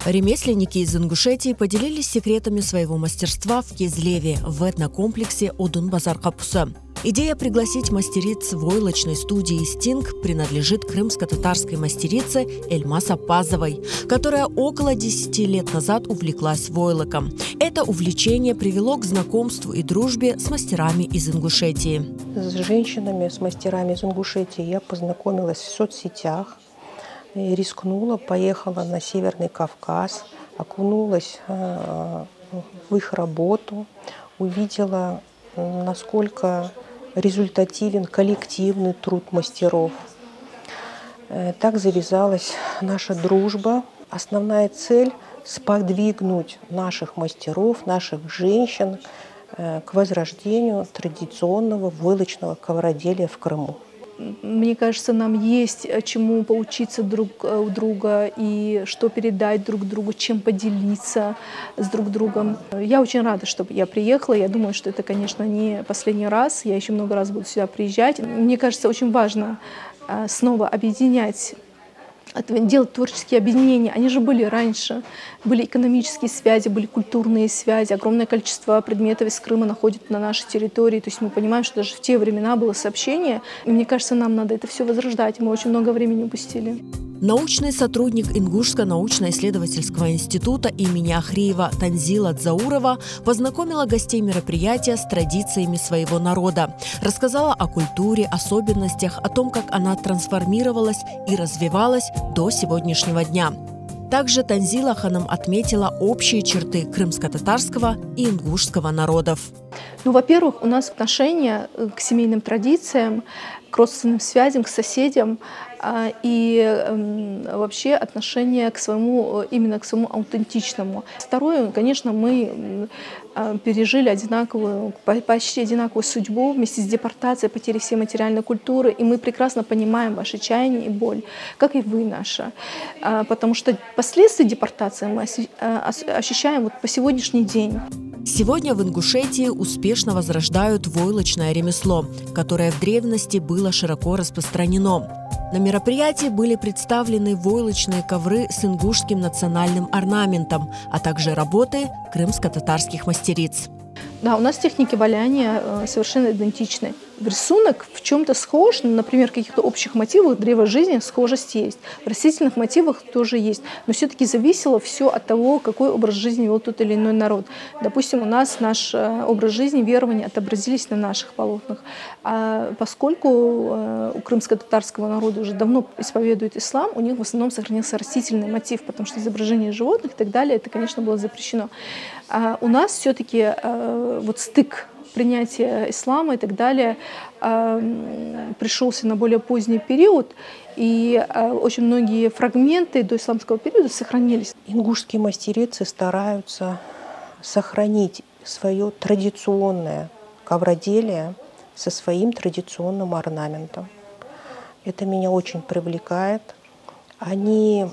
Ремесленники из Ингушетии поделились секретами своего мастерства в Кезлеве, в этнокомплексе Одун-Базар Капуса. Идея пригласить мастериц войлочной студии «Стинг» принадлежит крымско-татарской мастерице Эльмас Апазовой, которая около 10 лет назад увлеклась войлоком. Это увлечение привело к знакомству и дружбе с мастерами из Ингушетии. С женщинами, с мастерами из Ингушетии я познакомилась в соцсетях. И рискнула, поехала на Северный Кавказ, окунулась в их работу, увидела, насколько результативен коллективный труд мастеров. Так завязалась наша дружба. Основная цель – сподвигнуть наших мастеров, наших женщин к возрождению традиционного войлочного ковроделия в Крыму. Мне кажется, нам есть чему поучиться друг у друга и что передать друг другу, чем поделиться с друг другом. Я очень рада, что я приехала. Я думаю, что это, конечно, не последний раз. Я еще много раз буду сюда приезжать. Мне кажется, очень важно снова объединять, делать творческие объединения. Они же были раньше. Были экономические связи, были культурные связи. Огромное количество предметов из Крыма находится на нашей территории. То есть мы понимаем, что даже в те времена было сообщение. И мне кажется, нам надо это все возрождать. Мы очень много времени упустили. Научный сотрудник Ингушского научно-исследовательского института имени Ахриева Танзила Дзаурова познакомила гостей мероприятия с традициями своего народа, рассказала о культуре, особенностях, о том, как она трансформировалась и развивалась до сегодняшнего дня. Также Танзила Ханым отметила общие черты крымско-татарского и ингушского народов. Ну, во-первых, у нас отношение к семейным традициям, к родственным связям, к соседям и вообще отношение к своему, именно к своему аутентичному. Второе, конечно, мы пережили почти одинаковую судьбу вместе с депортацией, потерей всей материальной культуры, и мы прекрасно понимаем ваше отчаяние и боль, как и вы наша. Потому что последствия депортации мы ощущаем вот по сегодняшний день. Сегодня в Ингушетии успешно возрождают войлочное ремесло, которое в древности было широко распространено. На мероприятии были представлены войлочные ковры с ингушским национальным орнаментом, а также работы крымско-татарских мастериц. Да, у нас техники валяния совершенно идентичны. Рисунок в чем-то схож, например, в каких-то общих мотивах древа жизни схожесть есть. В растительных мотивах тоже есть. Но все-таки зависело все от того, какой образ жизни вел тот или иной народ. Допустим, у нас наш образ жизни, верования отобразились на наших полотнах. А поскольку у крымско-татарского народа уже давно исповедует ислам, у них в основном сохранился растительный мотив, потому что изображение животных и так далее, это, конечно, было запрещено. А у нас все-таки вот стык принятия ислама и так далее пришелся на более поздний период, и очень многие фрагменты до исламского периода сохранились. Ингушские мастерицы стараются сохранить свое традиционное ковроделие со своим традиционным орнаментом. Это меня очень привлекает. Они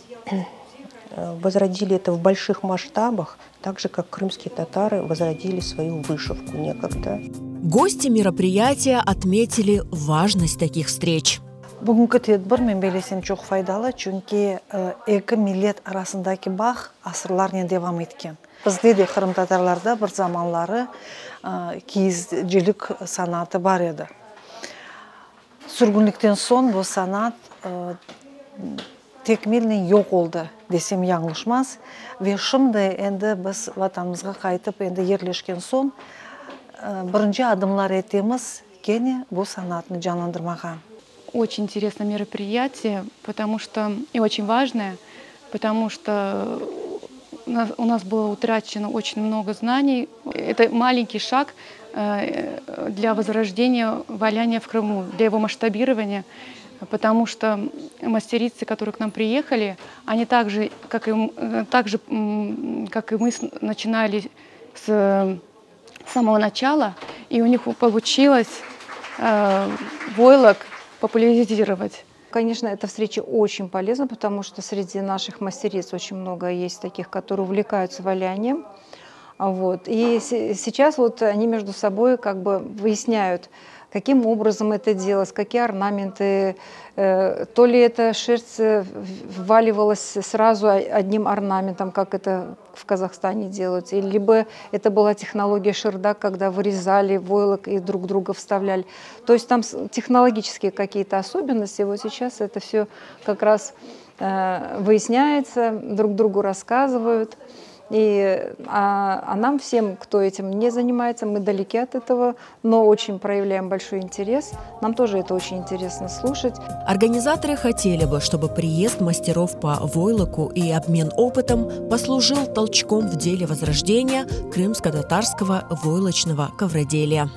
возродили это в больших масштабах, так же, как крымские татары возродили свою вышивку некогда. Гости мероприятия отметили важность таких встреч. Бүгінгі тедбір мен белесем çok файдалы, чүнки екі миллет арасындаки бақ асырлармен девам еткен. Бізде де Қырым татарларда бір заманлары киізшілік санаты бар еді. Сүргінліктен соң бұл санат tekmilni yok oldu desem yanlışmaz. Ve şimdi endi biz vatanımızga kaytıp endi yerleşken son birinci adımlar ettiğimiz gene bu sanatını canlandırmağa. Очень интересное мероприятие, потому что и очень важное, потому что у нас было утрачено очень много знаний. Это маленький шаг для возрождения валяния в Крыму, для его масштабирования. Потому что мастерицы, которые к нам приехали, они так же, как и мы, начинали с самого начала, и у них получилось войлок популяризировать. Конечно, эта встреча очень полезна, потому что среди наших мастериц очень много есть таких, которые увлекаются валянием. Вот. И сейчас вот они между собой как бы выясняют каким образом это делалось, какие орнаменты, то ли эта шерсть вваливалась сразу одним орнаментом, как это в Казахстане делают, либо это была технология шердак, когда вырезали войлок и друг друга вставляли. То есть там технологические какие-то особенности, вот сейчас это все как раз выясняется, друг другу рассказывают. А нам всем, кто этим не занимается, мы далеки от этого, но очень проявляем большой интерес. Нам тоже это очень интересно слушать. Организаторы хотели бы, чтобы приезд мастеров по войлоку и обмен опытом послужил толчком в деле возрождения крымско-татарского войлочного ковроделия.